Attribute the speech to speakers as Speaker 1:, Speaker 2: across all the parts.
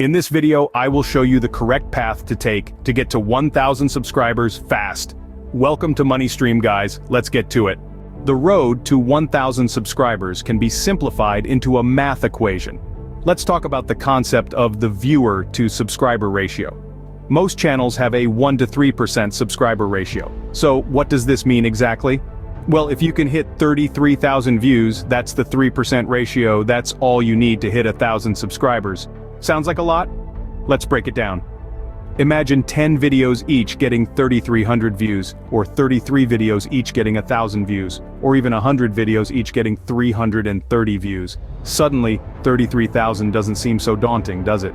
Speaker 1: In this video, I will show you the correct path to take to get to 1,000 subscribers fast. Welcome to MoneyStream, guys. Let's get to it. The road to 1,000 subscribers can be simplified into a math equation. Let's talk about the concept of the viewer to subscriber ratio. Most channels have a 1 to 3% subscriber ratio. So what does this mean exactly? Well, if you can hit 33,000 views, that's the 3% ratio. That's all you need to hit 1,000 subscribers. Sounds like a lot? Let's break it down. Imagine 10 videos each getting 3,300 views, or 33 videos each getting 1,000 views, or even 100 videos each getting 330 views. Suddenly, 33,000 doesn't seem so daunting, does it?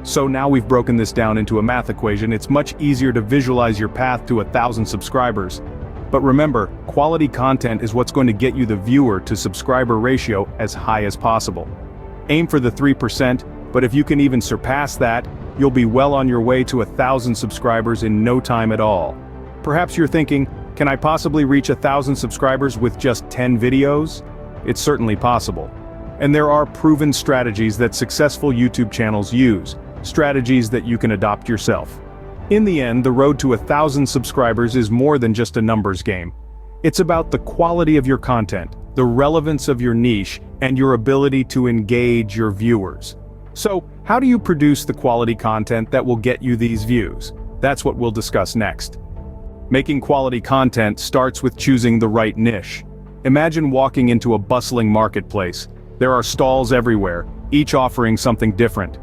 Speaker 1: So now we've broken this down into a math equation. It's much easier to visualize your path to 1,000 subscribers. But remember, quality content is what's going to get you the viewer to subscriber ratio as high as possible. Aim for the 3%, but if you can even surpass that, you'll be well on your way to 1,000 subscribers in no time at all. Perhaps you're thinking, can I possibly reach 1,000 subscribers with just 10 videos? It's certainly possible. And there are proven strategies that successful YouTube channels use, strategies that you can adopt yourself. In the end, the road to 1,000 subscribers is more than just a numbers game. It's about the quality of your content, the relevance of your niche, and your ability to engage your viewers. So, how do you produce the quality content that will get you these views? That's what we'll discuss next. Making quality content starts with choosing the right niche. Imagine walking into a bustling marketplace. There are stalls everywhere, each offering something different.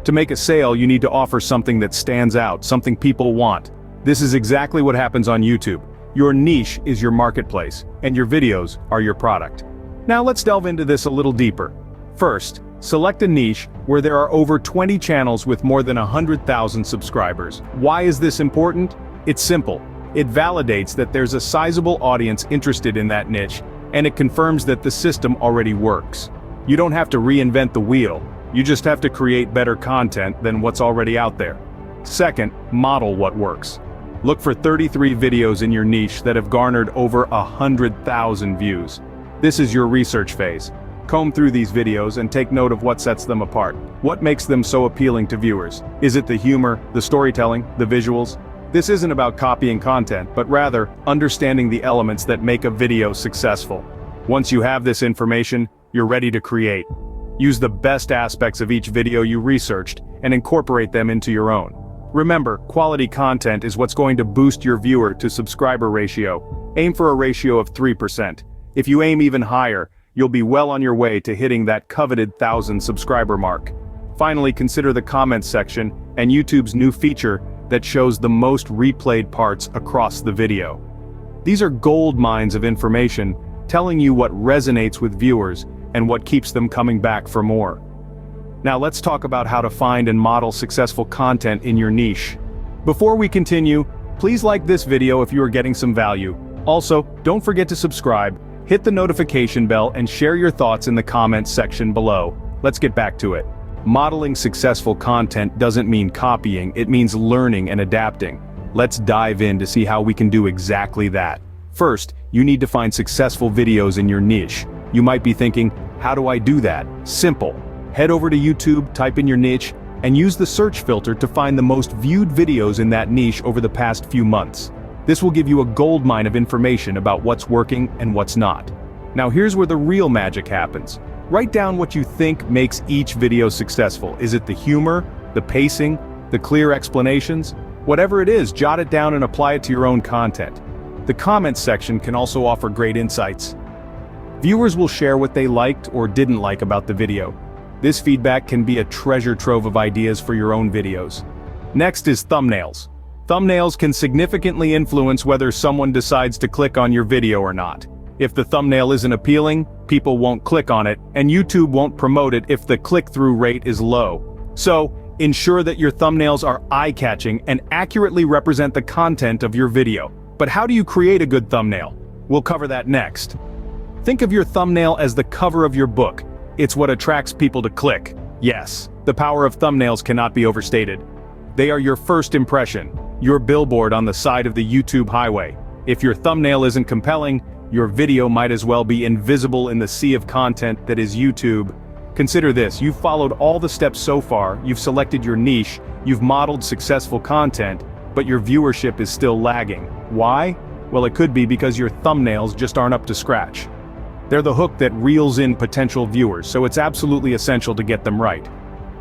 Speaker 1: To make a sale, you need to offer something that stands out, something people want. This is exactly what happens on YouTube. Your niche is your marketplace, and your videos are your product. Now let's delve into this a little deeper. First, select a niche where there are over 20 channels with more than 100,000 subscribers. Why is this important? It's simple. It validates that there's a sizable audience interested in that niche, and it confirms that the system already works. You don't have to reinvent the wheel. You just have to create better content than what's already out there. Second, model what works. Look for 33 videos in your niche that have garnered over 100,000 views. This is your research phase. Comb through these videos and take note of what sets them apart. What makes them so appealing to viewers? Is it the humor, the storytelling, the visuals? This isn't about copying content, but rather, understanding the elements that make a video successful. Once you have this information, you're ready to create. Use the best aspects of each video you researched and incorporate them into your own. Remember, quality content is what's going to boost your viewer to subscriber ratio. Aim for a ratio of 3%. If you aim even higher, you'll be well on your way to hitting that coveted 1,000 subscriber mark. Finally, consider the comments section and YouTube's new feature that shows the most replayed parts across the video. These are gold mines of information, telling you what resonates with viewers and what keeps them coming back for more. Now let's talk about how to find and model successful content in your niche. Before we continue, please like this video if you are getting some value. Also, don't forget to subscribe, hit the notification bell, and share your thoughts in the comments section below. Let's get back to it. Modeling successful content doesn't mean copying, it means learning and adapting. Let's dive in to see how we can do exactly that. First, you need to find successful videos in your niche. You might be thinking, how do I do that? Simple. Head over to YouTube, type in your niche, and use the search filter to find the most viewed videos in that niche over the past few months. This will give you a goldmine of information about what's working and what's not. Now here's where the real magic happens. Write down what you think makes each video successful. Is it the humor, the pacing, the clear explanations? Whatever it is, jot it down and apply it to your own content. The comments section can also offer great insights. Viewers will share what they liked or didn't like about the video. This feedback can be a treasure trove of ideas for your own videos. Next is thumbnails. Thumbnails can significantly influence whether someone decides to click on your video or not. If the thumbnail isn't appealing, people won't click on it, and YouTube won't promote it if the click-through rate is low. So, ensure that your thumbnails are eye-catching and accurately represent the content of your video. But how do you create a good thumbnail? We'll cover that next. Think of your thumbnail as the cover of your book. It's what attracts people to click. Yes, the power of thumbnails cannot be overstated. They are your first impression, your billboard on the side of the YouTube highway. If your thumbnail isn't compelling, your video might as well be invisible in the sea of content that is YouTube. Consider this, you've followed all the steps so far, you've selected your niche, you've modeled successful content, but your viewership is still lagging. Why? Well, it could be because your thumbnails just aren't up to scratch. They're the hook that reels in potential viewers, so it's absolutely essential to get them right.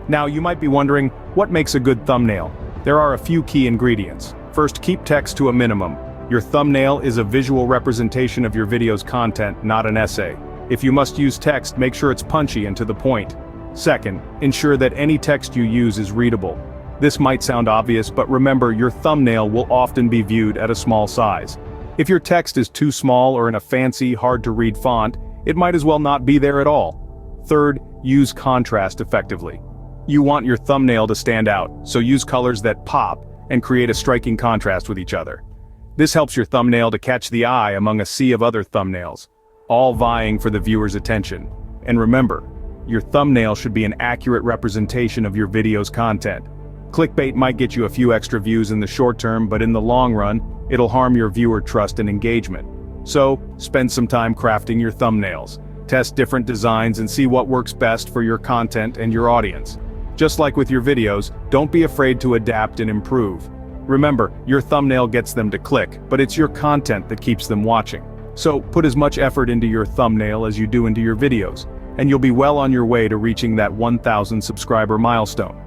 Speaker 1: Now, you might be wondering, what makes a good thumbnail? There are a few key ingredients. First, keep text to a minimum. Your thumbnail is a visual representation of your video's content, not an essay. If you must use text, make sure it's punchy and to the point. Second, ensure that any text you use is readable. This might sound obvious, but remember, your thumbnail will often be viewed at a small size. If your text is too small or in a fancy, hard-to-read font, it might as well not be there at all. Third, use contrast effectively. You want your thumbnail to stand out, so use colors that pop and create a striking contrast with each other. This helps your thumbnail to catch the eye among a sea of other thumbnails, all vying for the viewer's attention. And remember, your thumbnail should be an accurate representation of your video's content. Clickbait might get you a few extra views in the short term, but in the long run, it'll harm your viewer trust and engagement. So, spend some time crafting your thumbnails. Test different designs and see what works best for your content and your audience. Just like with your videos, don't be afraid to adapt and improve. Remember, your thumbnail gets them to click, but it's your content that keeps them watching. So, put as much effort into your thumbnail as you do into your videos, and you'll be well on your way to reaching that 1,000 subscriber milestone.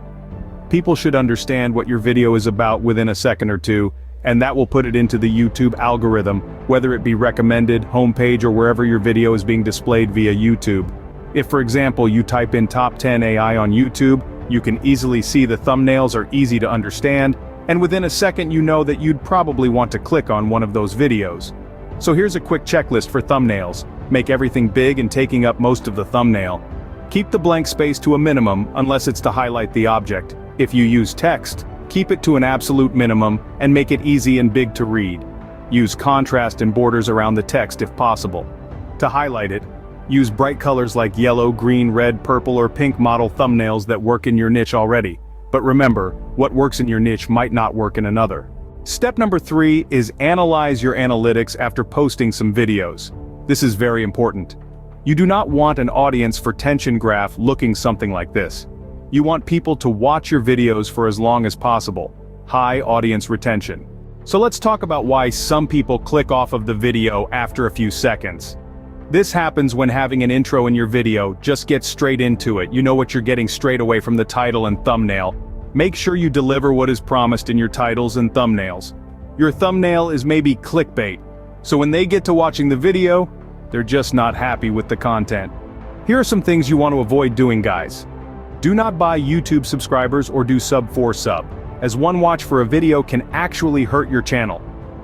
Speaker 1: People should understand what your video is about within a second or two, and that will put it into the YouTube algorithm, whether it be recommended, homepage, or wherever your video is being displayed via YouTube. If, for example, you type in top 10 AI on YouTube, you can easily see the thumbnails are easy to understand, and within a second you know that you'd probably want to click on one of those videos. So here's a quick checklist for thumbnails. Make everything big and taking up most of the thumbnail. Keep the blank space to a minimum unless it's to highlight the object. If you use text, keep it to an absolute minimum and make it easy and big to read. Use contrast and borders around the text if possible. To highlight it, use bright colors like yellow, green, red, purple, or pink model thumbnails that work in your niche already. But remember, what works in your niche might not work in another. Step number 3 is analyze your analytics after posting some videos. This is very important. You do not want an audience for retention graph looking something like this. You want people to watch your videos for as long as possible. High audience retention. So let's talk about why some people click off of the video after a few seconds. This happens when having an intro in your video. Just get straight into it. You know what you're getting straight away from the title and thumbnail. Make sure you deliver what is promised in your titles and thumbnails. Your thumbnail is maybe clickbait, so when they get to watching the video, they're just not happy with the content. Here are some things you want to avoid doing, guys. Do not buy YouTube subscribers or do sub for sub, as one watch for a video can actually hurt your channel.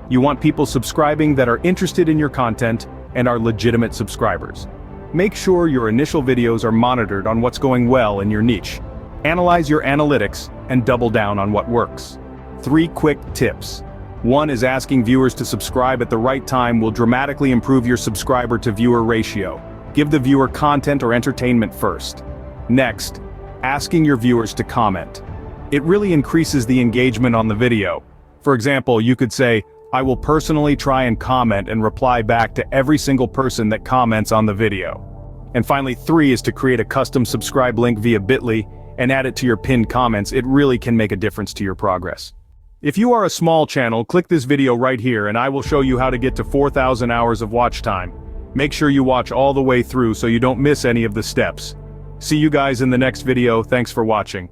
Speaker 1: You want people subscribing that are interested in your content and are legitimate subscribers. Make sure your initial videos are monitored on what's going well in your niche. Analyze your analytics and double down on what works. 3 quick tips. 1 is asking viewers to subscribe at the right time will dramatically improve your subscriber to viewer ratio. Give the viewer content or entertainment first. Next, asking your viewers to comment. It really increases the engagement on the video. For example, you could say, I will personally try and comment and reply back to every single person that comments on the video. And finally, 3 is to create a custom subscribe link via Bitly and add it to your pinned comments. It really can make a difference to your progress. If you are a small channel, click this video right here and I will show you how to get to 4,000 hours of watch time. Make sure you watch all the way through so you don't miss any of the steps. See you guys in the next video. Thanks for watching.